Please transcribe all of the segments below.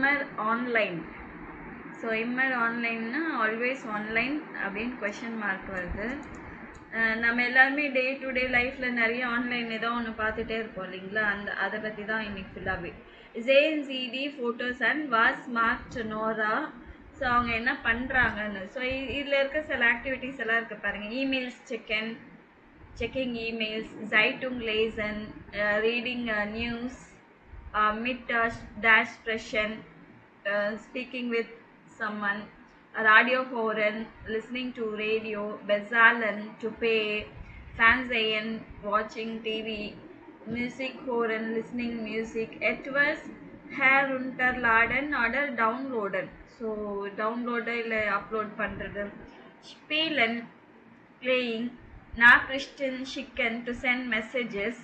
immer online. So immer ஆன்லைன்னா always online அப்படின்னு question mark வருது. நம்ம எல்லாருமே டே டு டே லைஃப்பில் நிறைய ஆன்லைன் ஏதோ ஒன்று பார்த்துட்டே இருப்போம் இல்லைங்களா, அதை பற்றி தான் இன்னைக்கு ஃபுல்லாகவே. ஜேன் ஜிடி photos and was Mark Nora. So அவங்க என்ன பண்ணுறாங்கன்னு, ஸோ இதில் இருக்க சில ஆக்டிவிட்டீஸ் எல்லாம் இருக்குது பாருங்கள். Emails checking emails, Zeitung lesen, reading news, mit sprechen, speaking with someone, radio hören, listening to radio, bezahlen, to pay, Fernsehen, watching TV, music hören, listening music, etwas herunterladen oder downloaden. So download இல்லை upload பண்ணுறது. Spielen, playing, Nachrichten schicken, to send messages,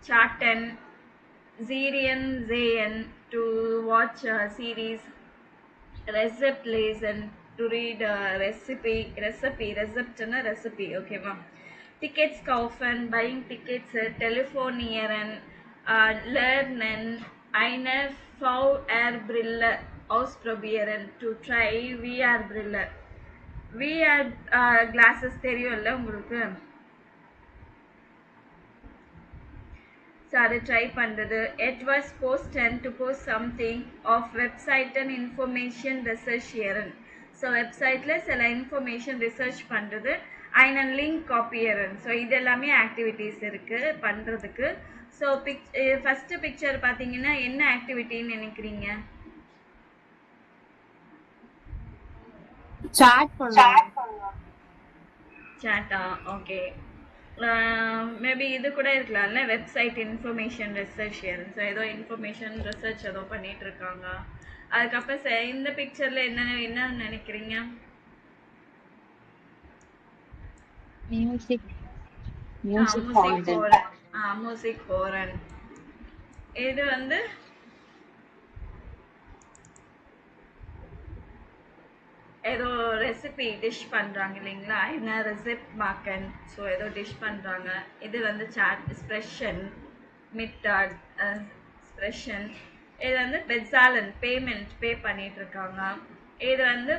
chatten, Serien sehen, to watch a series, Rezept lesen, to read a recipe, okay va. Tickets kaufen, buying tickets, telefonieren, lernen, eine VR-Brille ausprobieren, to try VR-Brille. VR glasses தெரியும்ல உங்களுக்கு, so அதை try பண்ணுறது. etwas posten, to post something, of website and information recherchieren. So வெப்சைட்டில் சில information research பண்ணுறது. einen link kopieren. So இது எல்லாமே activities இருக்குது பண்ணுறதுக்கு. ஸோ ஃபஸ்ட்டு பிக்சர் பார்த்தீங்கன்னா என்ன ஆக்டிவிட்டின்னு நினைக்கிறீங்க? சாட்டா, ஓகே. மேபி இது கூட இருக்கலாம்ல, வெப்சைட் இன்ஃபர்மேஷன் ரிசர்ச். ஸோ ஏதோ இன்ஃபர்மேஷன் ரிசர்ச் ஏதோ பண்ணிட்டு இருக்காங்க. அதுக்கப்புறம் இந்த பிக்சர்ல என்ன நினைக்கிறீங்க? மியூசிக் ஹோரன். இது வந்து ஏதோ ரெசிபி டிஷ் பண்ணுறாங்க இல்லைங்களா, என்ன ரெசிப்ட் மாக்கன். ஸோ ஏதோ டிஷ் பண்ணுறாங்க. இது வந்து சாட் ஸ்ப்ரெஷன், மிட்டாட் ஸ்ப்ரெஷன். இது வந்து பெட்சாலன், பேமெண்ட் பே பண்ணிட்டு இருக்காங்க. இது வந்து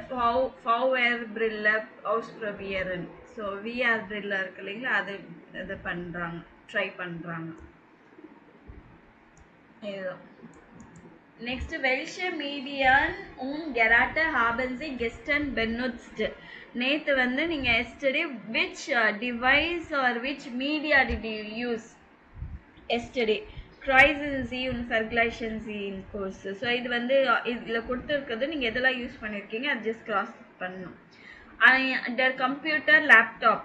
ஃபவர் பிரில்ல அவுஸ்ப்ரபியரன். ஸோ விஆர் பிரில்ல இருக்கு இல்லைங்களா, அது இது பண்ணுறாங்க, ட்ரை பண்ணுறாங்க. இதுதான். Next, welche Medien und Geräte haben Sie gestern benutzt? நேற்று வந்து நீங்கள் yesterday which device or which media did you use yesterday? Kreisen Sie und Vergleichen Sie in course. So இது வந்து இதில் கொடுத்துருக்கிறது நீங்கள் எதெல்லாம் யூஸ் பண்ணியிருக்கீங்க அது ஜஸ்ட் கிராஸ் பண்ணணும். der Computer, laptop.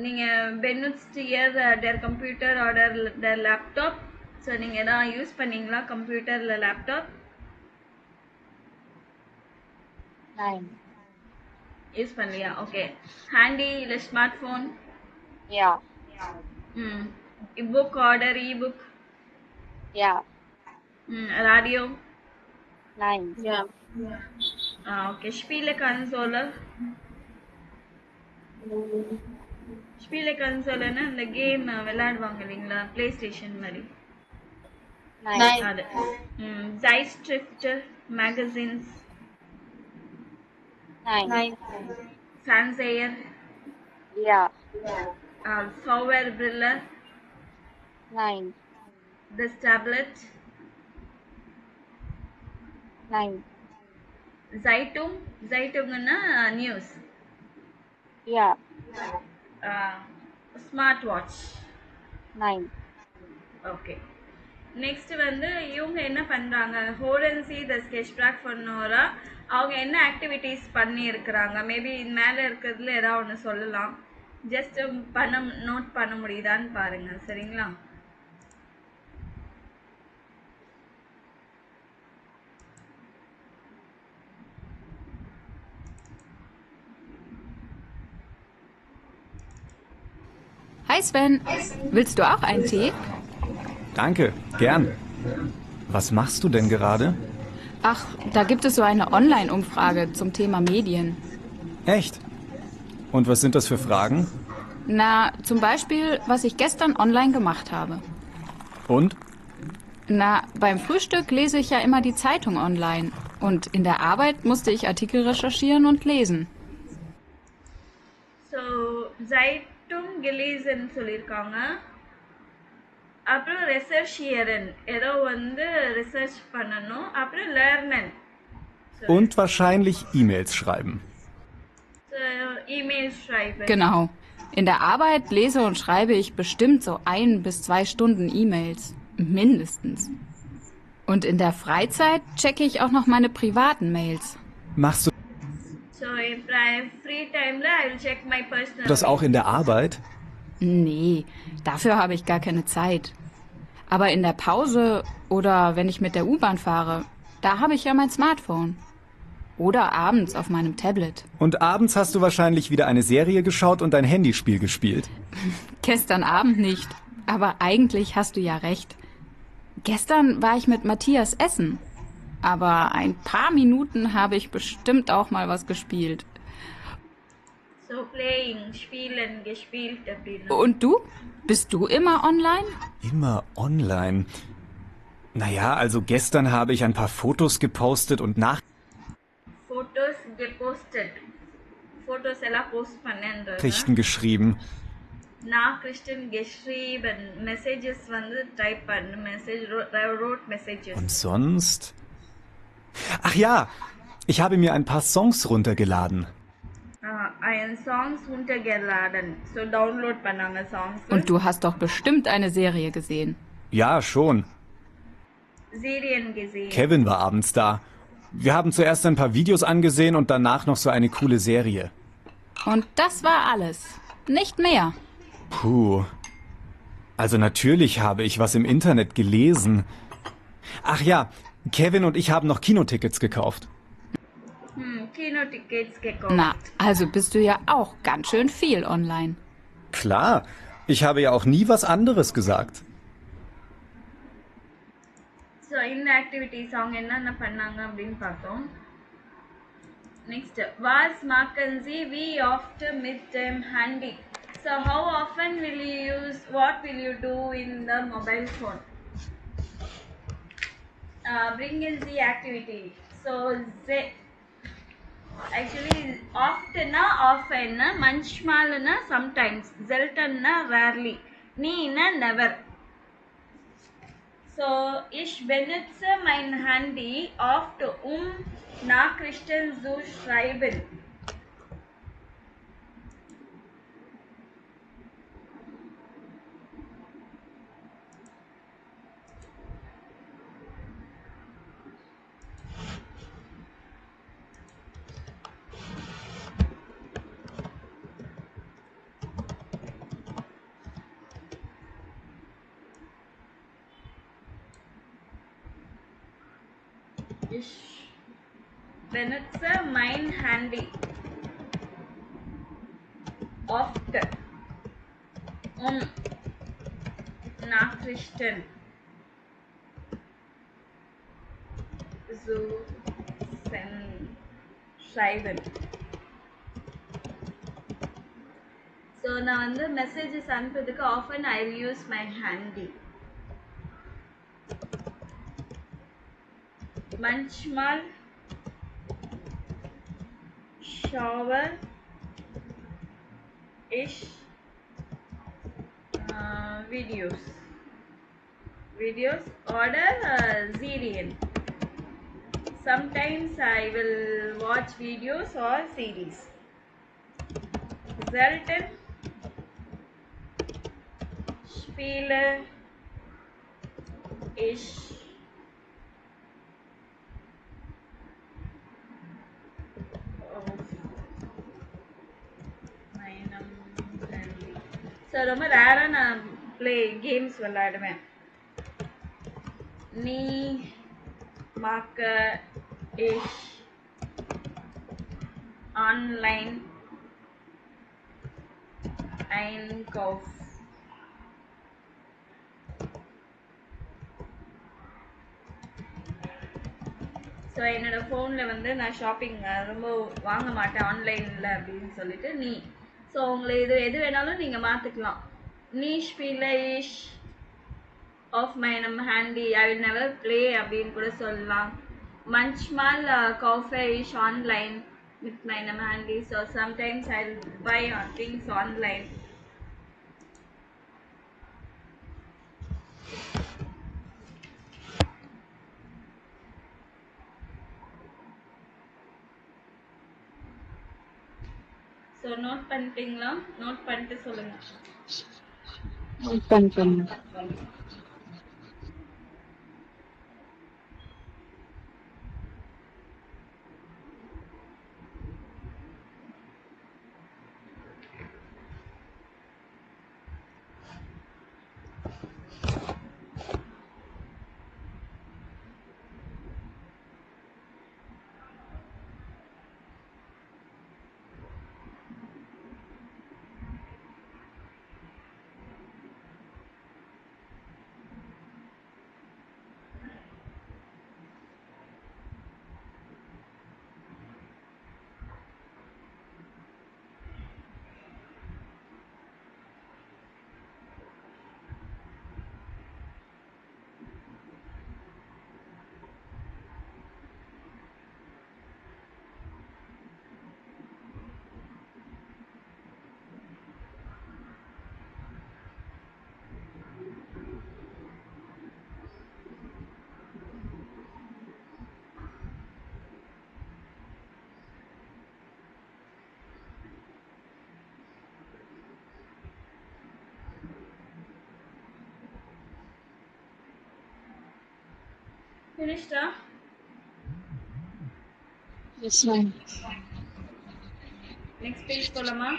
நீங்கள் benutzt ihr der Computer oder der laptop? So நீங்கள் எதாவது யூஸ் பண்ணீங்களா கம்ப்யூட்டரில், லேப்டாப்? யூஸ் பண்ணலையா? ஓகே. ஹேண்டி இல்லை ஸ்மார்ட் ஃபோன்? புக் ஆர்டர், இபுக்? ரேடியோ? ஓகே. ஸ்பீல கன்சோலர்? ஸ்பீல கன்சோலர்னா இந்த கேம் விளையாடுவாங்க இல்லைங்களா, பிளே ஸ்டேஷன் மாதிரி. அது. Zeitschrift, magazines? Fernseher? VR-Brille? This tablet? Zeitungna news? Smartwatch? Okay. Next வந்து இவங்க என்ன பண்ணுறாங்க, ஹோரன்சி த ஸ்கெட்ச் பிராக் பண்ணோரா, அவங்க என்ன ஆக்டிவிட்டீஸ் பண்ணி இருக்கிறாங்க. மேபி இது மேலே இருக்கிறதுல ஏதாவது ஒன்று சொல்லலாம். ஜஸ்ட் நோட் பண்ண முடியுதான்னு பாருங்க, சரிங்களா? Hi Sven, willst du auch einen Tee? Danke, gern. Was machst du denn gerade? Ach, da gibt es so eine Online-Umfrage zum Thema Medien. Echt? Und was sind das für Fragen? Na, zum Beispiel, was ich gestern online gemacht habe. Und? Na, beim Frühstück lese ich ja immer die Zeitung online. Und in der Arbeit musste ich Artikel recherchieren und lesen. So ஜைட்டும் gelesen சொல்லியிருக்காங்க. அப்புறம் ரெசர்ச்சியரன் ஏதோ வந்து research பண்ணணும். அப்புறம் lernen. Und wahrscheinlich E-Mails schreiben. So E-Mail schreiben. Genau. In der Arbeit lese und schreibe ich bestimmt so 1 bis 2 Stunden E-Mails. Mindestens. Und in der Freizeit checke ich auch noch meine privaten Mails. Machst du so என் free டைமில் I will check my personal. das auch in der Arbeit? Nee, dafür habe ich gar keine Zeit. Aber in der Pause oder wenn ich mit der U-Bahn fahre, da habe ich ja mein Smartphone. Oder abends auf meinem Tablet. Und abends hast du wahrscheinlich wieder eine Serie geschaut und ein Handyspiel gespielt. Gestern Abend nicht. Aber eigentlich hast du ja recht. Gestern war ich mit Matthias essen. Aber ein paar Minuten habe ich bestimmt auch mal was gespielt. So playing ஸ்பீலன் gespielt அப்படின்னு. Und du? Bist du immer online? Immer online. Naja, also gestern habe ich ein paar Fotos gepostet und photos gepostet. Photos எல்லாம் post பண்ணேன்றது. Nachrichten geschrieben. Nachrichten geschrieben. Messages வந்து type பண்ணு. Message wrote messages. Und sonst? Ach ja, ich habe mir ein paar Songs runtergeladen. Ein Songs runtergeladen. So download பண்ணாங்க songs. Und du hast doch bestimmt eine Serie gesehen. Ja, schon. Serien gesehen. Kevin war abends da. Wir haben zuerst ein paar Videos angesehen und danach noch so eine coole Serie. Und das war alles. Nicht mehr. Puh. Also natürlich habe ich was im Internet gelesen. Ach ja, Kevin und ich haben noch Kinotickets gekauft. Kino-Tickets gekauft. Na, also bist du ja auch ganz schön viel online. Klar, ich habe ja auch nie was anderes gesagt. So இந்த activities அவங்க என்னென்ன பண்ணாங்க அப்படின்னு பார்த்தோம். Next வாஸ் மாக்கன்சி வி ஆஃப்டர் மிட் டைம் ஹேண்டி. So how often will you use what will you do in the mobile phone? bring in the activity. So actually often often manchmal sometimes selten rarely nee never. So ich benutze mein Handy oft Nachrichten zu schreiben. Ich benutze mein Handy oft Nachrichten zu schreiben. So நான் வந்து messages அனுப்புறதுக்கு often I will use my handy. Manchmal schaue ich Videos oder Serien. Sometimes I will watch videos or series. Selten spiele ich so ரொம்ப ரேராக நான் games விளையாடுவேன். நீ மாக்க இஷ் online ஐன்கவுஃப். So என்னோட ஃபோனில் வந்து நான் ஷாப்பிங் ரொம்ப வாங்க மாட்டேன் ஆன்லைனில் அப்படின்னு சொல்லிட்டு நீ. ஸோ உங்களை எது வேணாலும் நீங்கள் மாற்றிக்கலாம். நீ ஸ்பீல இஷ் ஆஃப் மை நம்ம ஹேண்டி ஐ வில் நெவர் ப்ளே அப்படின்னு கூட சொல்லலாம். மஞ்ச்மால் cafe is online with my நம்ம ஹேண்டி. So sometimes I will buy things online. So note பண்ணிட்டீங்களா? நோட் பண்ணிட்டு சொல்லுங்க. Finished? Yes, ma'am. Next page போலாமா?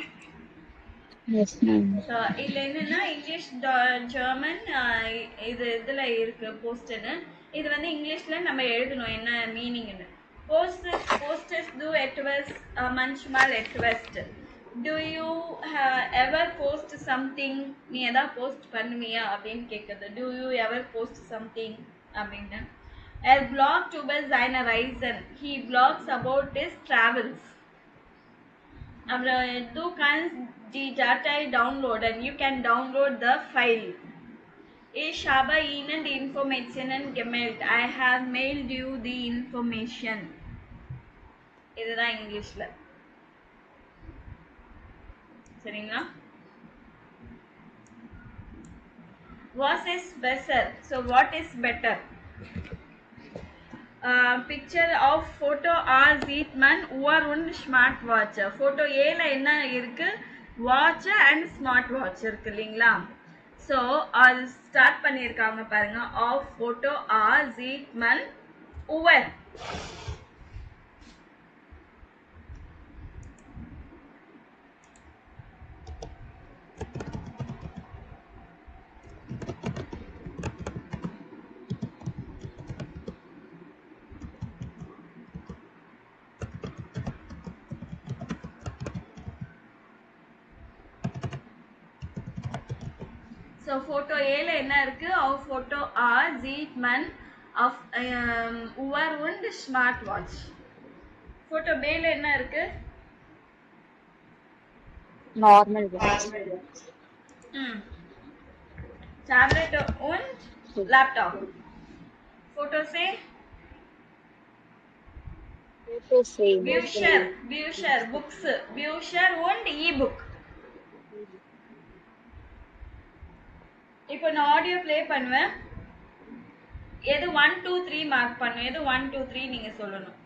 Yes, ma'am. ஸோ இதில் என்னென்னா இங்கிலீஷ் ஜெர்மன் இதில் இருக்குது போஸ்டர்னு. இது வந்து இங்கிலீஷில் நம்ம எழுதணும் என்ன மீனிங்னு. போஸ்டர்ஸ் டூ எட்வஸ் மஞ்ச்மால் எட்வஸ்ட். Do you ever post something? நீ எதாவது போஸ்ட் பண்ணுவியா அப்படின்னு கேட்குறது. Do you ever post something அப்படின்னு. blog über seine Reisen. He blogs about his travels. Du kannst die Datei downloaden. You can download the file. Ich habe Ihnen die Informationen gemeldet. I have mailed you the information. இதுதான் இங்கிலீஷ்ல. சரிங்களா? What is better? So what is better? Picture of photo R sieht man Uhr und Smartwatch. Photo A ல என்ன இருக்கு? Watch and smart watch இருக்கு இல்லைங்களா? So அது start பண்ணியிருக்காங்க பாருங்க. ஆஃப் ஃபோட்டோ ஆர் sieht man Uhr. So photo ஏல என்ன இருக்கு? ஆஃப் ஃபோட்டோ ஆர் sieht man ஆஃப் Uhr und smart watch. Photo பேல என்ன இருக்கு? Normal watch. Tablet und laptop. ஃபோட்டோ சே Photo same. Bücher, books, Bücher und e-book. இப்போ நான் ஆடியோ ப்ளே பண்ணுவேன். எது 1 2 3 மார்க் பண்ணும். எது 1 2 3 நீங்க சொல்லணும்.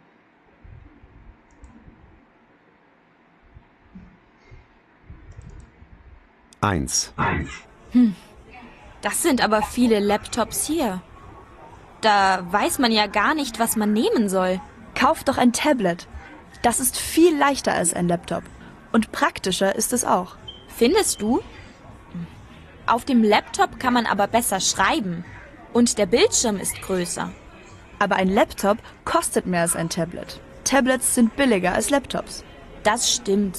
Eins. Das sind aber viele Laptops hier. Da weiß man ja gar nicht, was man nehmen soll. Kauf doch ein Tablet. Das ist viel leichter als ein Laptop. Und praktischer ist es auch. Findest du? Auf dem Laptop kann man aber besser schreiben. Und der Bildschirm ist größer. Aber ein Laptop kostet mehr als ein Tablet. Tablets sind billiger als Laptops. Das stimmt.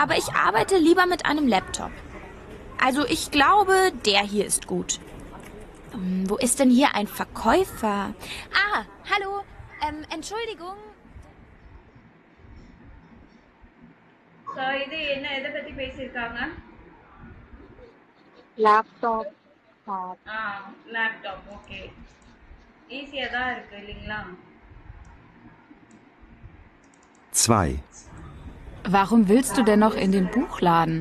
Aber ich arbeite lieber mit einem Laptop. Also ich glaube, der hier ist gut. Wo ist denn hier ein Verkäufer? Ah, hallo. Entschuldigung. So இது என்ன எதை பற்றி பேசியிருக்காங்க? Laptop, laptop. Laptop okay. ஈஸியா தான் இருக்கு இல்லைங்களா? 2. Warum willst du denn noch in den Buchladen?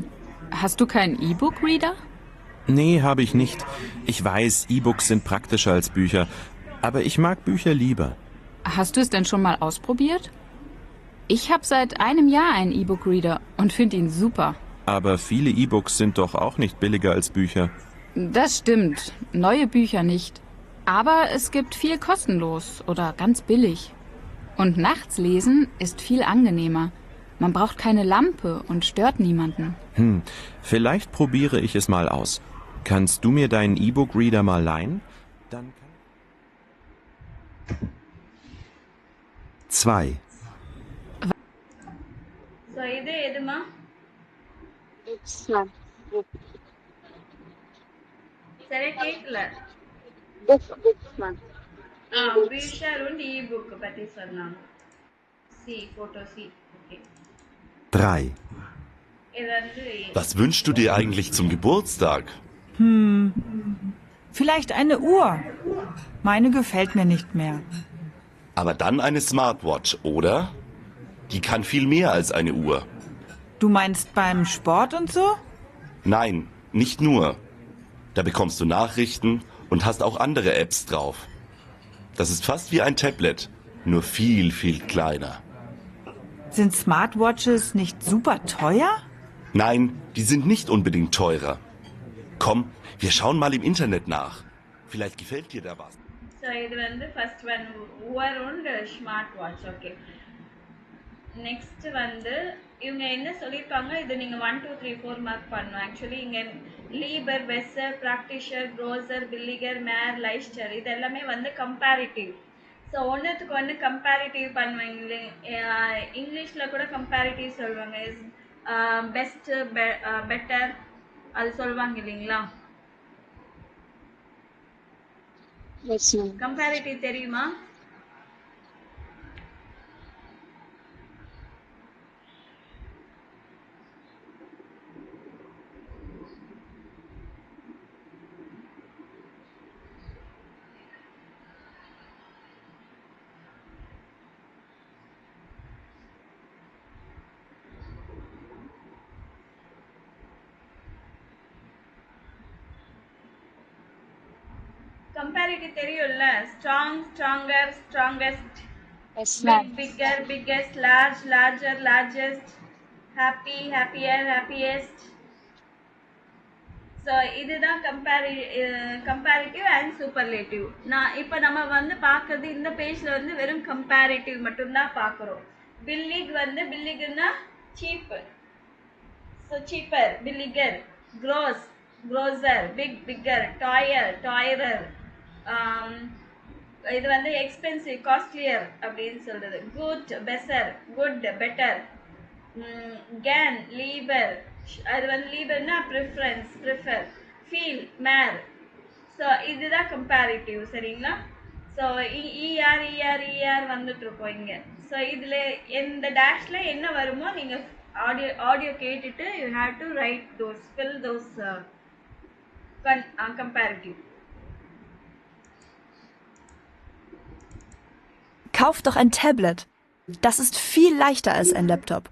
Hast du keinen E-Book-Reader? Nee, habe ich nicht. Ich weiß, E-Books sind praktischer als Bücher, aber ich mag Bücher lieber. Hast du es denn schon mal ausprobiert? Ich habe seit einem Jahr einen E-Book-Reader und finde ihn super. Aber viele E-Books sind doch auch nicht billiger als Bücher. Das stimmt, neue Bücher nicht. Aber es gibt viel kostenlos oder ganz billig. Und nachts lesen ist viel angenehmer. Man braucht keine Lampe und stört niemanden. Vielleicht probiere ich es mal aus. Kannst du mir deinen E-Book-Reader mal leihen? Dann 2. So இது எதுமா? Books one. சரியா கேட்கல. Books one. Bücher und E-Book பத்தி சொன்னாங்க. C photo C okay. 3. இது வந்து Was wünschst du dir eigentlich zum Geburtstag? Vielleicht eine Uhr. Meine gefällt mir nicht mehr. Aber dann eine Smartwatch, oder? Die kann viel mehr als eine Uhr. Du meinst beim Sport und so? Nein, nicht nur. Da bekommst du Nachrichten und hast auch andere Apps drauf. Das ist fast wie ein Tablet, nur viel, viel kleiner. Sind Smartwatches nicht super teuer? Nein, die sind nicht unbedingt teurer. Komm, wir schauen mal im Internet nach. Vielleicht gefällt dir da was. So இது வந்து first one உவர் und smart watch okay. Next வந்து இவங்க என்ன சொல்லியிருக்காங்க, இது நீங்கள் 1 2 3 4 mark பண்ணணும். ஆக்சுவலி இங்கே லீபர், பெஸ்ஸர், ப்ராக்டிஷர், க்ரோசர், பில்லிகர், மேர், லைஸ்டர் இது எல்லாமே வந்து கம்பேரிட்டிவ். ஸோ ஒன்றுத்துக்கு ஒன்று கம்பேரிட்டிவ் பண்ணுவாங்களே. இங்கிலீஷில் கூட கம்பேரிட்டிவ் சொல்லுவாங்க. இஸ் பெஸ்ட்டு பெட்டர் அது சொல்லுவாங்க இல்லைங்களா? Yes, ma'am. கம்பேரிட்டிவ் தெரியுமா? கம்பேரிட்டிவ் தெரியும்ல? Strong, stronger, strongest, Yes, big, ma'am. Bigger, biggest, large, larger, largest, happy, happier, happiest. So இதுதான் கம்பேரிட்டிவ் அண்ட் சூப்பர்லேட்டிவ். இப்போ நம்ம வந்து பார்க்கறது இந்த பேஜில் வந்து வெறும் கம்பேரிட்டிவ் மட்டும்தான் பார்க்குறோம். பில்லிக் வந்து பில்லிக்னா சீப்பு, ஸோ சீப்பர், பில்லிகர், க்ரோஸ், க்ரோசர், பிக், பிக்கர், டாயர், டாயரர். இது வந்து எக்ஸ்பென்சிவ், காஸ்ட்லியர் அப்படின்னு சொல்றது. குட், பெசர், குட், பெட்டர். கேன், லீபர், அது வந்து லீபர்னா ப்ரிஃபரன்ஸ், ப்ரிஃபர். ஃபீல், மேர். ஸோ இதுதான் கம்பேரிட்டிவ் சரிங்களா? ஸோ இஆர் இஆர் இஆர் வந்துட்டுருக்கோம் இங்கே. ஸோ இதில் இந்த டேஷில் என்ன வருமோ நீங்கள் ஆடியோ கேட்டுட்டு you have to right those, fill those comparative. Kauf doch ein Tablet. Das ist viel leichter als ein Laptop.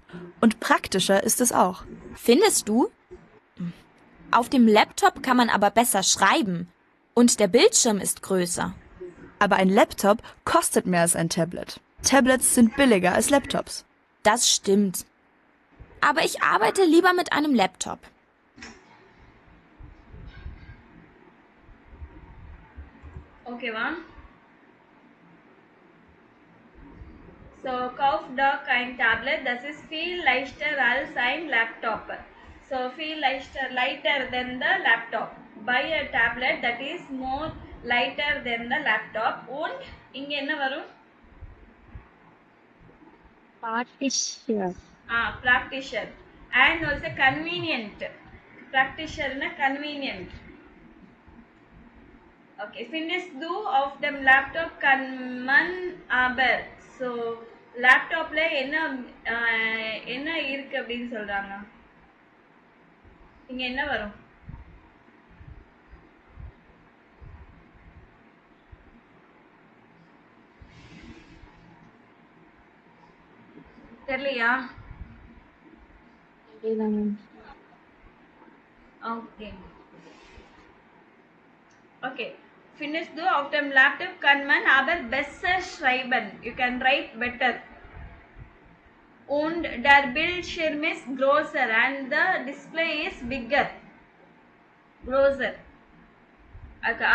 Und praktischer ist es auch. Findest du? Auf dem Laptop kann man aber besser schreiben. Und der Bildschirm ist größer. Aber ein Laptop kostet mehr als ein Tablet. Tablets sind billiger als Laptops. Das stimmt. Aber ich arbeite lieber mit einem Laptop. ஓகேவா? So kauf doch ein Tablet, das ist viel leichter als ein Laptop. So viel lighter than the laptop. Buy a tablet that is more lighter than the laptop. Und இங்க என்ன வரும்? Practitioner. Practitioner. And also convenient. Practitioner convenient. Okay, findest du auf dem Laptop kann man aber. So லேப்டாப்ல என்ன இருக்கு அப்படின்னு சொல்றாங்க. இங்க என்ன வரும்? தெரியலையா? தெரியல ma'am. Okay. Okay. Findest du auf dem Laptop kann man aber besser schreiben. You can write better. Und der Bildschirm ist größer and the display is bigger. Größer. Okay.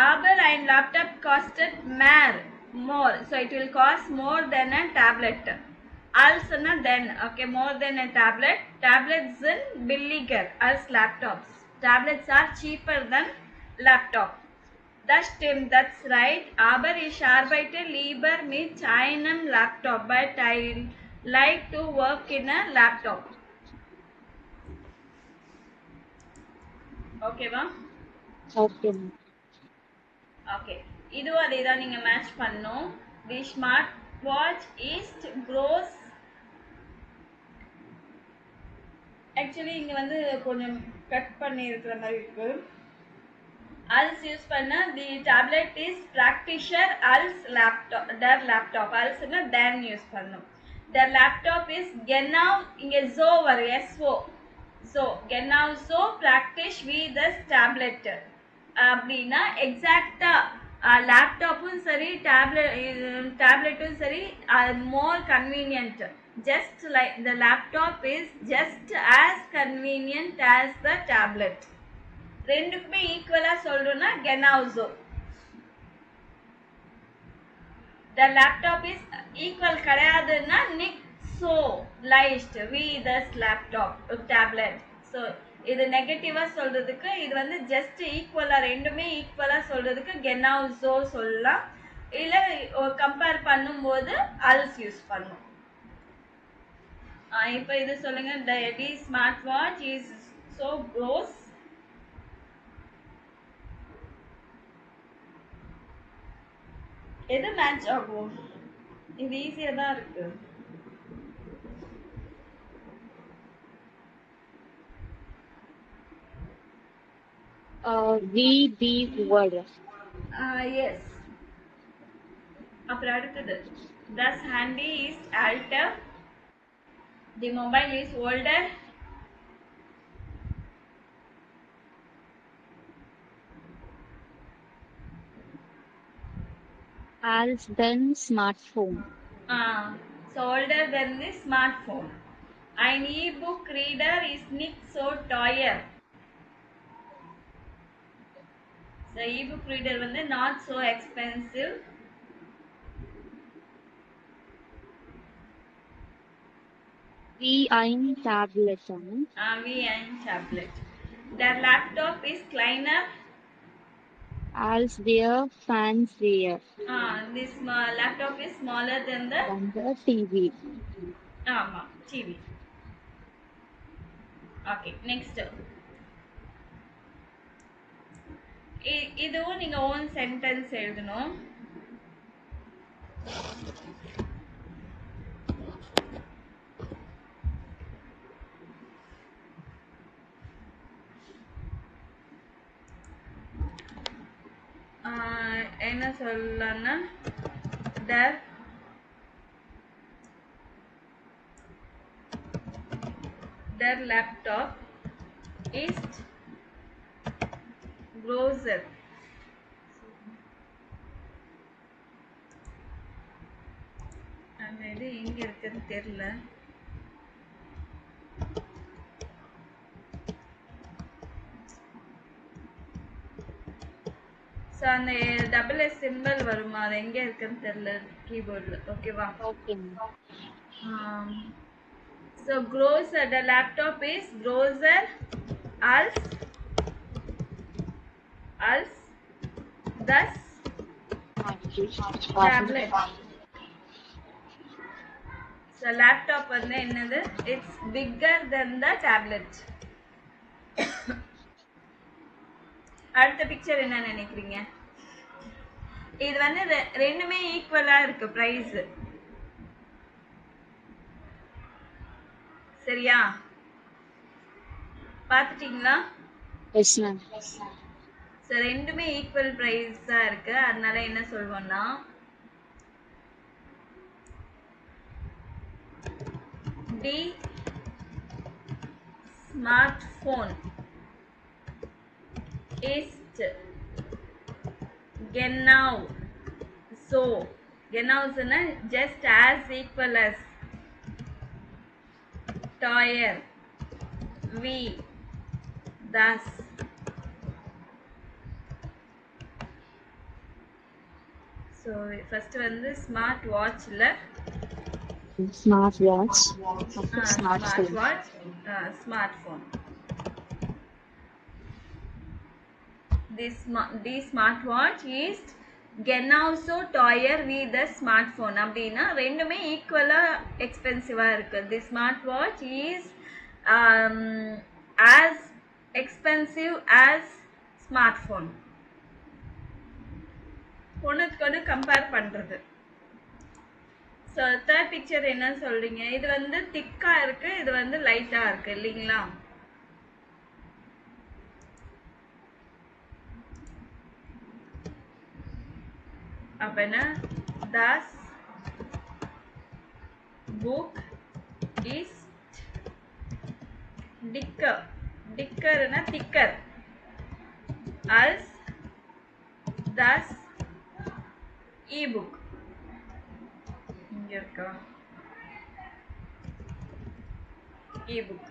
Aber ein Laptop kostet more. So it will cost more than a tablet. Also then, okay, more than a tablet. Tablets sind billiger als Laptops. Tablets are cheaper than laptop. Das stimmt, that's right. Aber ich arbeite lieber mit einem Laptop, but I like to work in a laptop. Okay, va? Okay ma'am. Okay. இதுவும் அதே தான் நீங்க match பண்ணணும். The smart watch is gross. Actually இங்க வந்து கொஞ்சம் cut பண்ணி இருக்கிற மாதிரி இருக்கு. als யூஸ் பண்ண தி டேப்லெட் இஸ் பிராக்டிஷர் als லேப்டாப் der லேப்டாப் alsனா then யூஸ் பண்ணணும். der லேப்டாப் இஸ் genau இங்க so வரும் so genau so praktisch wie das tablet அப்படின்னா எக்ஸாக்டா லேப்டாப்பும் சரி டேப்லெட்டும் சரி மோர் convenient. just like the laptop is just as convenient as the tablet. ரெண்டுக்குமே ஈக்குவலா சொல்றோம்னா genauso. the laptop is equal கிடையாதுன்னா nicht so leicht wie das laptop tablet. so இது நெகட்டிவா சொல்றதுக்கு இது வந்து ஜஸ்ட் ஈக்குவலா ரெண்டுமே ஈக்குவலா சொல்றதுக்கு genauso சொல்லலாம். இல்ல கம்பேர் பண்ணும்போது als யூஸ் பண்ணும். இப்போ இது சொல்லுங்க. the smart watch is so gross. எது மேட்ச் ஆகும்? இது ஈஸியா தான் இருக்கு. VB word. Yes. அப்புறம் அடுத்தது das handy is alter. the mobile is older. Als then smartphone. So older than the smartphone. Ein e-book reader is nicht so teuer. So e-book reader வந்து not so expensive. Wie ein Tablet. Wie ein Tablet. Der Laptop is kleiner. Als der Fernseher. This laptop is smaller than the TV. ஆமா TV. Okay, next. இதுவும் நீங்க own sentence எழுதணும். என்ன சொல்லலாம்னா der laptop ist größer. அந்த இது எங்க இருக்குன்னு தெரியல. ஸோ அந்த டபுள் எஸ் சிம்பிள் வருமா, அது எங்கே இருக்குன்னு தெரியல கீபோர்டில். ஓகேவா? ஓகே. ஸோ க்ரோசர், த லேப்டாப் இஸ் க்ரோசர் als das tablet. So laptop வந்து என்னது? It's bigger then the tablet. அடுத்த பிக்சர் என்ன நினைக்கிறீங்க? இது வந்து ரெண்டுமே ஈக்குவலா இருக்கு பிரைஸ். சரியா? பாத்துட்டீங்களா? Yes ma'am. சோ ரெண்டுமே ஈக்குவல் பிரைஸா இருக்கு. அதனால என்ன சொல்வோம்னா die Smartphone ist genau so. Genau சொன்னா just as equal as teuer wie das. So first வந்து smart வாட்ச்ல Smartwatch. After smartphone. smartwatch, smartphone. The smartwatch is genauso teuer wie the smartphone. அப்படின்னா ரெண்டுமே ஈக்குவலா எக்ஸ்பென்சிவா இருக்கு. The smartwatch is as expensive as smartphone. ஒன்றுக்கு compare பண்றது. So third picture என்ன சொல்றீங்க? இது வந்து திக்கா இருக்கு, இது வந்து லைட்டா இருக்கு இல்லைங்களா? அப்ப என்ன? Das book is dicker. Dickerனா thicker als das e-book. இங்க இருக்கா? e-book.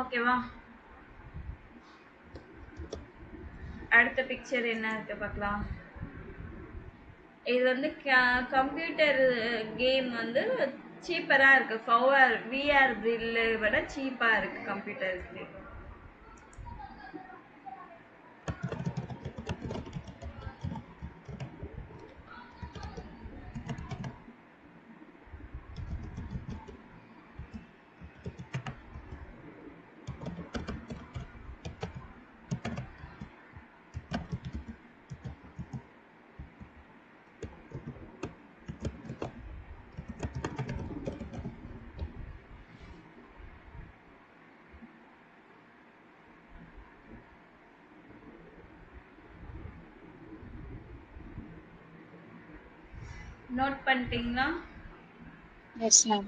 ஓகேவா? அடுத்த பிக்சர் என்ன இருக்கு பார்க்கலாம். இது வந்து கம்ப்யூட்டர் கேம் வந்து சீப்பரா இருக்கு. விஆர் பில்லை விட சீப்பா இருக்கு கம்ப்யூட்டர் கேம். நோட் பண்ணிட்டீங்களா? Yes, ma'am.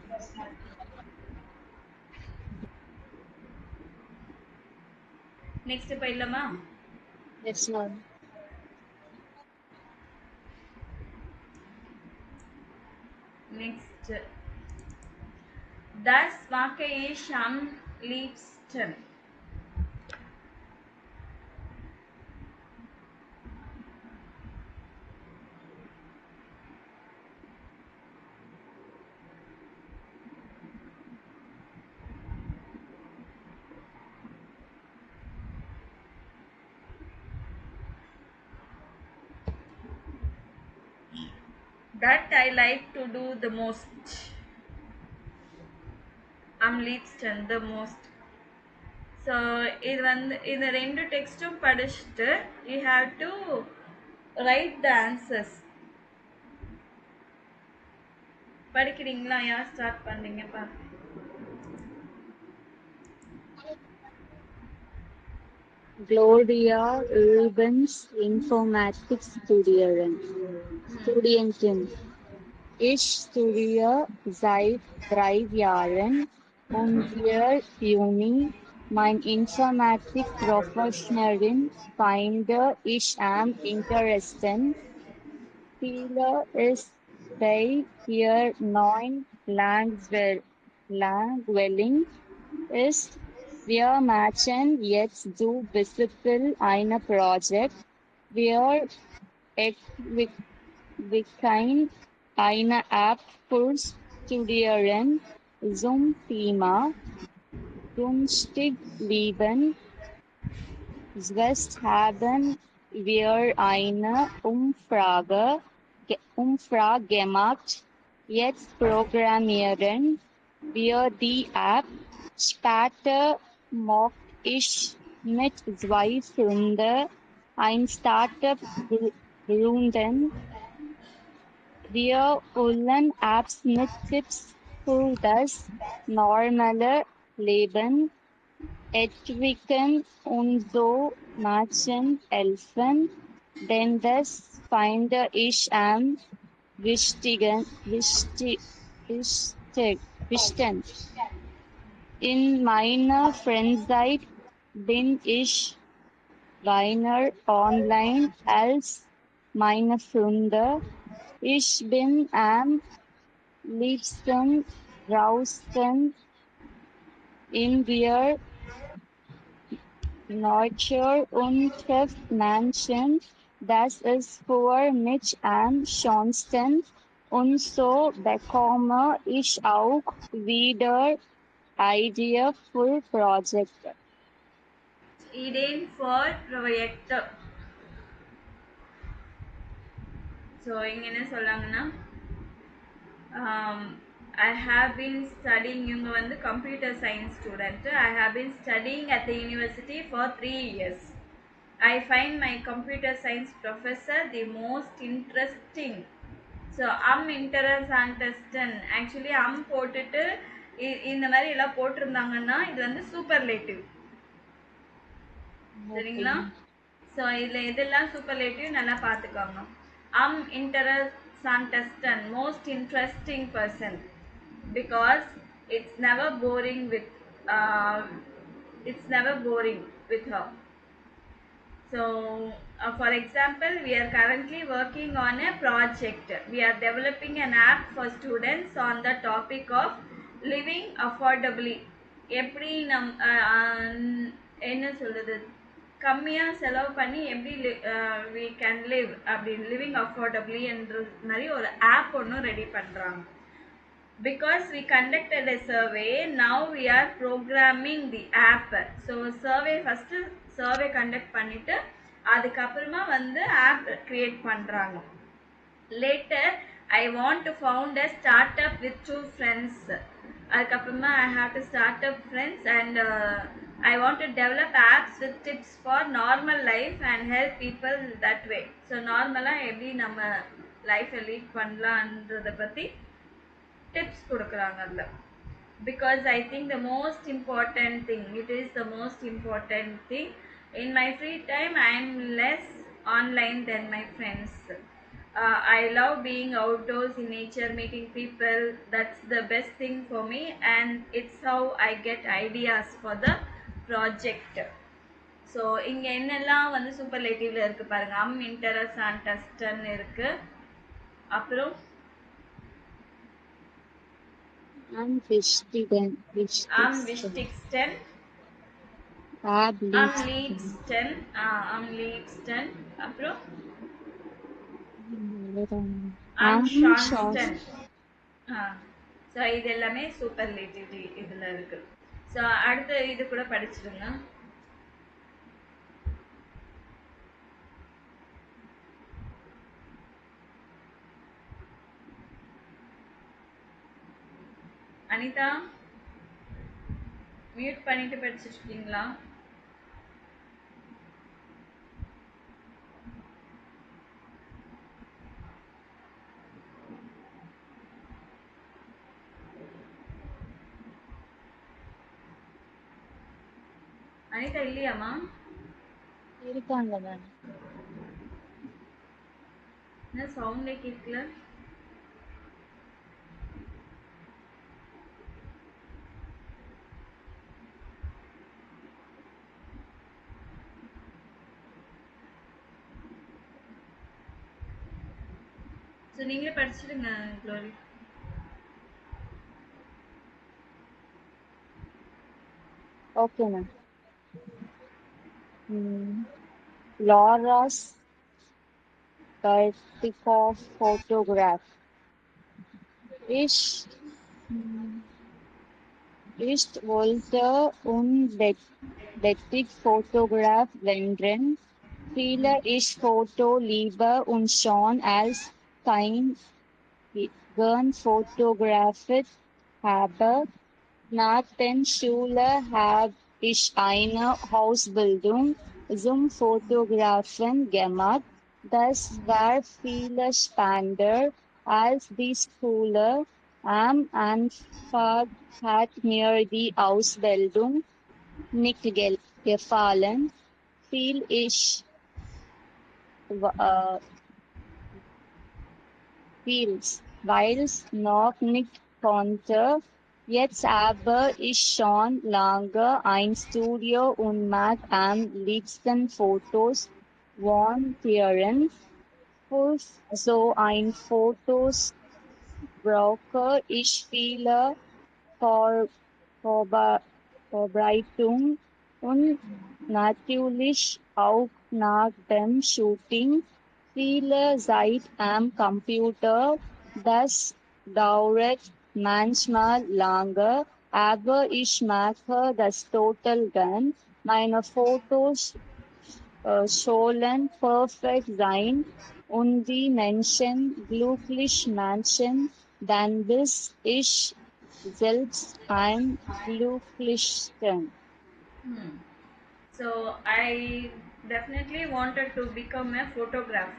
நெக்ஸ்ட் போயிடலாமா? Yes, ma'am. Next. Das mache ich am liebsten. That I like to do the most. Am liebsten, the most. So இது வந்து இந்த ரெண்டு டெக்ஸ்டும் படிச்சுட்டு you have to write the answers. படிக்கிறீங்களா? யார் start பண்றீங்க பாருங்க. Gloria Rubens, Informatics Studentin. Ich studiere seit 3 Jahren und wir Juni mein Informatik-Professionerin finde ich am interesting. Viele ist bei hier 9 Langweilig ist. Wir machen jetzt so bisschen eine Projekt. Wir entwickeln eine App für Studierende zum Thema günstig leben. Jetzt haben wir eine Umfrage gemacht. Jetzt programmieren wir die App. Später mache ich mit 2 Freunden ein Startup gründen. Wir wollen Apps mit Tipps für das normale Leben Etwicken und so machen helfen, denn das finde ich am wichtigsten. In meiner Freizeit bin ich weiner online als meine Freunde. Ich bin am liebsten draußen in der Natur und trifft Menschen. Das ist für mich am schönsten. Und so bekomme ich auch wieder Ideen für Projekte. Ideen for Projekte. So இங்கே என்ன சொல்லாங்கன்னா I have been studying, இவங்க வந்து computer science student. I have been studying at the university for 3 years. I find my computer science professor the most interesting. So interesting. Actually போட்டுட்டு இந்த மாதிரி எல்லாம் போட்டிருந்தாங்கன்னா இது வந்து சூப்பர்லேட்டிவ். சரிங்களா? ஸோ இதில் எதெல்லாம் சூப்பர்லேட்டிவ் நல்லா பார்த்துக்கோங்க. interesting, most interesting person, because it's never boring with her. So for example, we are currently working on a project. We are developing an app for students on the topic of living affordably. எப்படி என்ன சொல்றது, கம்மியாக செலவு பண்ணி எப்படி we can live அப்படி living affordably என்ற மாதிரி ஒரு ஆப் ஒன்று ரெடி பண்ணுறாங்க. Because we conducted a survey, now we are programming the app. So survey conduct பண்ணிட்டு அதுக்கப்புறமா வந்து ஆப் கிரியேட் பண்ணுறாங்க. Later I want to found a startup with 2 friends. அதுக்கப்புறமா I have to start up friends and I want to develop apps with tips for normal life and help people that way. So நார்மலாக எப்படி நம்ம லைஃப்பை lead பண்ணலான்றதை பற்றி tips கொடுக்குறாங்க அதில். Because I think the most important thing, it is the most important thing. In my free time, I am less online than my friends. I love being outdoors in nature, meeting people. That's the best thing for me, and it's how I get ideas for the project. So இங்கே என்னெல்லாம் வந்து சூப்பர்லேட்டிவ்ல இருக்குது பாருங்கள். interesting இருக்குது. அப்புறம் Am wichtigsten. Am liebsten. அப்புறம் am schönsten. So இது எல்லாமே சூப்பர்லேட்டிவ் இதில் இருக்குது. ஸோ அடுத்த இது கூட படிச்சிடுங்க. அனிதா மியூட் பண்ணிட்டு படிச்சுட்டு இருக்கீங்களா? அனிதா இல்லையாமா? இருக்காங்க மேம். என்ன சவுண்டே கேட்கல? ஸோ நீங்களே படிச்சுடுங்க Glory. Okay ma'am. Laura's Pertikoff photograph. Ich, ich wollte unbedingt Fotograf werden. Viele ich Foto lieber und schon als kein gern fotografiert habe. Nach der Schule habe ich eine Ausbildung zum Fotografen gemacht. Das war viel spannender als die Schule. Am Anfang hat mir die Ausbildung gefallen. Viel ich äh, Fields, weil's noch nicht konnte. Jetzt habe ich schon lange ein Studio und mag am liebsten Fotos montieren. Für so ein Fotos brauche ich viele Vor Vorbe Vorbereitung und natürlich auch nach dem Shooting viele Zeit am Computer. Das dauert manchmal lange, aber ich mache das total gern. Meine Fotos sollen perfekt sein und die Menschen glücklich machen, dann bin ich selbst am glücklichsten. So I definitely wanted to become a photograph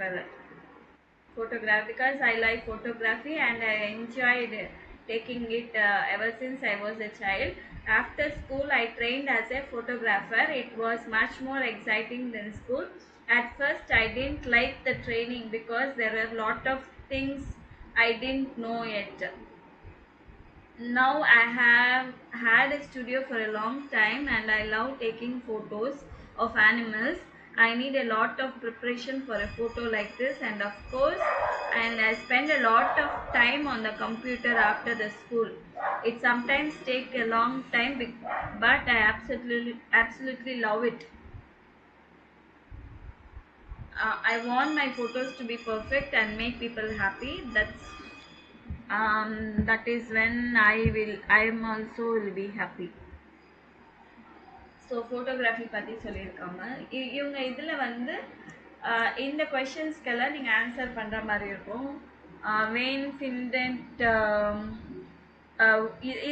because I like photography and I enjoyed taking it ever since I was a child. After school, I trained as a photographer. It was much more exciting than school. At first, I didn't like the training because there were a lot of things I didn't know yet. Now I have had a studio for a long time and I love taking photos of animals. I need a lot of preparation for a photo like this, and of course, and I spend a lot of time on the computer after the school. It sometimes take a long time, but I absolutely love it. I want my photos to be perfect and make people happy. That is when I am also will be happy. So photography பற்றி சொல்லியிருக்காங்க. இவங்க இதில் வந்து இந்த கொஷின்ஸ்க்கெல்லாம் நீங்கள் answer பண்ணுற மாதிரி இருக்கும். வேன் ஃபிண்டன்ட்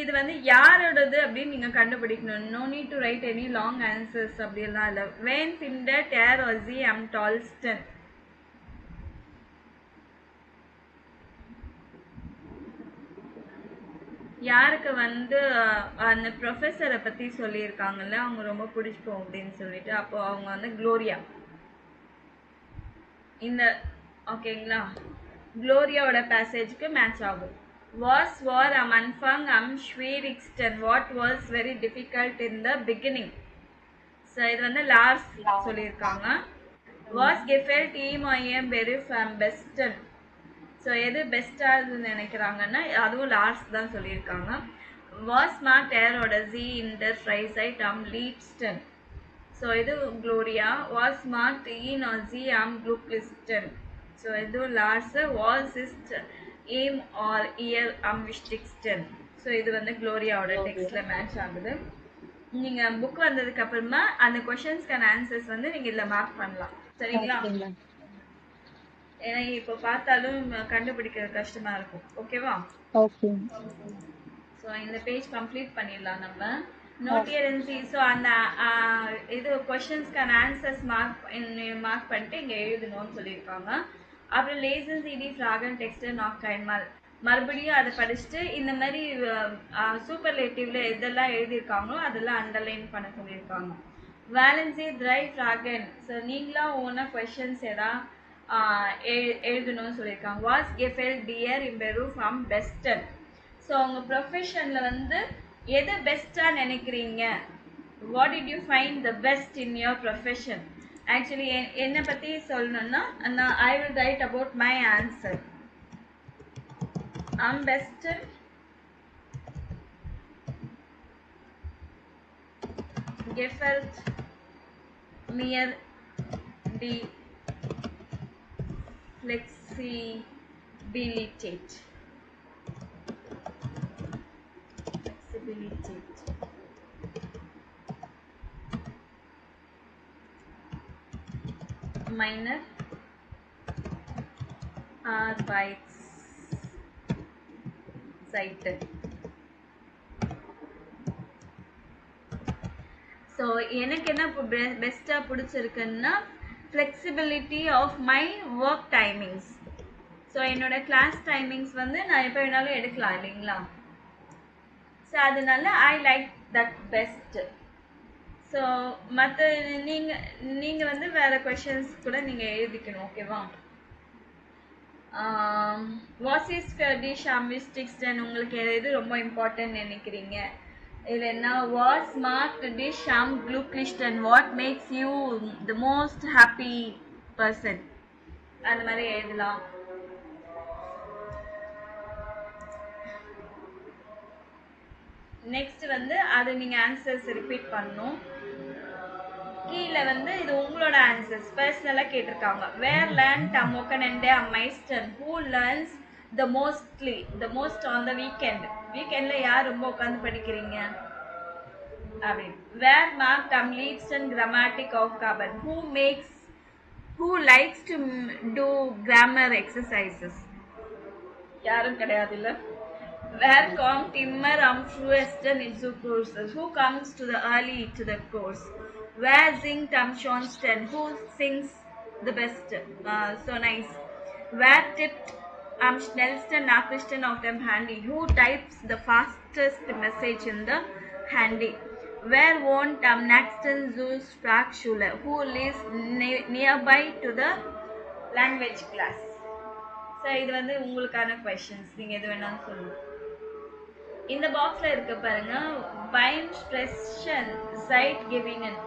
இது வந்து யாரோடது அப்படின்னு நீங்கள் கண்டுபிடிக்கணும். No need to write any long answers அப்படியெல்லாம் இல்லை. வேன் ஃபிண்டட் ஏர் ஒசி எம் டால்ஸ்டன். யாருக்கு வந்து அந்த ப்ரொஃபஸரை பற்றி சொல்லியிருக்காங்கல்ல, அவங்க ரொம்ப பிடிச்சிக்கும் அப்படின்னு சொல்லிட்டு, அப்போ அவங்க வந்து க்ளோரியா. இந்த ஓகேங்களா, க்ளோரியாவோட பேசேஜுக்கு மேட்ச் ஆகும். வாஸ் வார் அம் அன்ஃபங் அம் ஸ்வீரிக்ஸ்டன் what was very difficult in the beginning. So இது வந்து லார்ஸ் சொல்லியிருக்காங்க. Was கெஃபெல்ட் இமோயம் பெரிஃப் am பெஸ்டன். ஸோ எது பெஸ்ட்டாக நினைக்கிறாங்கன்னா அதுவும் லாஸ்ட் தான் சொல்லியிருக்காங்க. வாஸ் ஸ்மார்ட் ஏரோட ஜி இன்டர் ஃப்ரைசைட் அம் லீப்ஸ்டன். ஸோ இது க்ளோரியா. வாஸ் ஸ்மார்ட் ஈன் ஜி அம் க்ளூக்லிஸ்டன். ஸோ இதுவும் லாஸ்ட். வாஸ் இஸ்ட் ஏம் ஆர் இயர் அம் விஸ்டிக்ஸ்டன். ஸோ இது வந்து க்ளோரியாவோட டெக்ஸ்டில் மேட்ச் ஆகுது. நீங்கள் புக் வந்ததுக்கு அப்புறமா அந்த கொஷின்ஸ்க்கான ஆன்சர்ஸ் வந்து நீங்கள் இதில் மார்க் பண்ணலாம். சரிங்களா? ஏன்னா இப்போ பார்த்தாலும் கண்டுபிடிக்கிறது கஷ்டமா இருக்கும். ஓகேவா? ஓகே. ஸோ இந்த பேஜ் கம்ப்ளீட் பண்ணிடலாம் நம்ம. நோட்டியரன்சி. ஸோ அந்த இது கொஷின்ஸ்க்கான ஆன்சர்ஸ் மார்க் பண்ணிட்டு இங்கே எழுதணும்னு சொல்லியிருக்காங்க. அப்புறம் லேசன் சிடி ஃப்ராகன் டெக்ஸ்ட் நாக் கைமால் மறுபடியும் அதை படிச்சுட்டு இந்த மாதிரி சூப்பர்லேட்டிவ்ல எதெல்லாம் எழுதியிருக்காங்களோ அதெல்லாம் அண்டர்லைன் பண்ண சொல்லியிருக்காங்க. Valency try ஃப்ராகன். ஸோ நீங்களாம் ஒவ்வொன்றா கொஷின்ஸ் எதாவது எழுதணும்னு சொல்லியிருக்காங்க. வாஸ் கெஃபெல் டியர் இம்பெரு ஃப்ரம் பெஸ்டன். ஸோ உங்கள் ப்ரொஃபஷனில் வந்து எது பெஸ்ட்டாக நினைக்கிறீங்க? What did you find the best in your profession? Actually என்னை பற்றி சொல்லணும்னா நான் I will write about my answer. am besten gefällt mir die Flexibilität. Meiner Arbeitsseite. So எனக்கு என்ன பெஸ்ட்டாக பிடிச்சிருக்குன்னா flexibility of my work timings. So என்னோட class timings வந்து நான் எப்போ வேணாலும் எடுக்கலாம் இல்லைங்களா? ஸோ அதனால I like that best. So மற்ற நீங்கள் வந்து வேறு கொஷின்ஸ் கூட நீங்கள் எழுதிக்கணும், ஓகேவா? வாட்ஸ் இஸ் டிஷ் அமிஸ்டிக்ஸ்டன் உங்களுக்கு எது ரொம்ப இம்பார்ட்டன்ட் நினைக்கிறீங்க? இல்லைன்னா வாட் ஸ்மார்ட் டிஷ் அம் க்ளூக்லிஸ்டன் what makes you the most happy person, அந்த மாதிரி எழுதலாம். நெக்ஸ்ட் வந்து அது நீங்கள் ஆன்சர்ஸ் ரிப்பீட் பண்ணணும். கீழே வந்து இது உங்களோட ஆன்சர்ஸ் பர்சனலாக கேட்டிருக்காங்க. வேர் லேர்ன் டமோக்கனண்டே மைஸ்டன் who learns the most on the வீக்கெண்டில் யார் ரொம்ப உட்காந்து படிக்கிறீங்க அப்படின்னு. வேர் மார்க் டம் லீட்ஸ்டன் கிராமட்டிக் ஆஃப் கார்பன் who likes to do grammar exercises, யாரும் கிடையாது இல்லை. Where come Timmer Amfruesten into courses? Who comes to the early to the course? Where sing Tom Johnston? Who sings the best? So nice. Where tipped Schnellsten Nachrichten of them handy? Who types the fastest message in the handy? Where won't Naxton Zeus Sprachschule? Who lives nearby to the language class? So இது வந்து உங்களுக்கான questions, நீங்கள் எது வேணாலும் சொல்லுங்கள். இந்த பாக்ஸில் இருக்க பாருங்க, பைன் ஸ்ட்ரெஷன் சைட் கிவினன்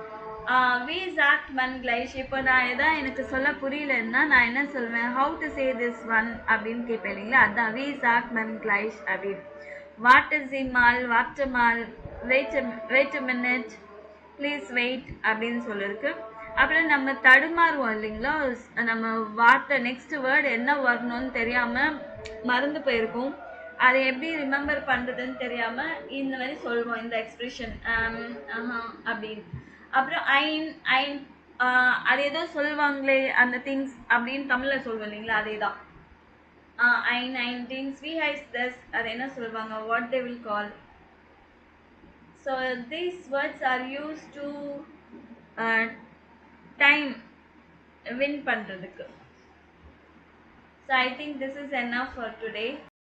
வி சாட் மன் கிளைஷ். இப்போ நான் எதாவது எனக்கு சொல்ல புரியலன்னா நான் என்ன சொல்லுவேன், how to say this one அப்படின்னு கேட்பேன் இல்லைங்களா, அதுதான் வி சாட் மன் கிளைஷ் அப்படின்னு. வாட் இஸ் இ மால், வாட்டர் மால், வெயிட் மினிட், ப்ளீஸ் வெயிட் அப்படின்னு சொல்லியிருக்கு. அப்புறம் நம்ம தடுமாறுவோம் இல்லைங்களா, நம்ம வார்த்தை நெக்ஸ்ட் வேர்டு என்ன வரணும்னு தெரியாமல் மறந்து போயிருக்கும், அதை எப்படி ரிமெம்பர் பண்ணுறதுன்னு தெரியாமல் இந்த மாதிரி சொல்லுவோம் இந்த எக்ஸ்பிரஷன் அப்படின்னு. அப்புறம் ஐன் அது ஏதோ சொல்லுவாங்களே அந்த திங்ஸ் அப்படின்னு தமிழில் சொல்லுவோம் இல்லைங்களா, அதே தான் ஐன் திங்ஸ். வி ஹைஸ் தஸ் அது என்ன சொல்லுவாங்க, what they will call. So these words R use to time win பண்ணுறதுக்கு. So I think this is enough for today.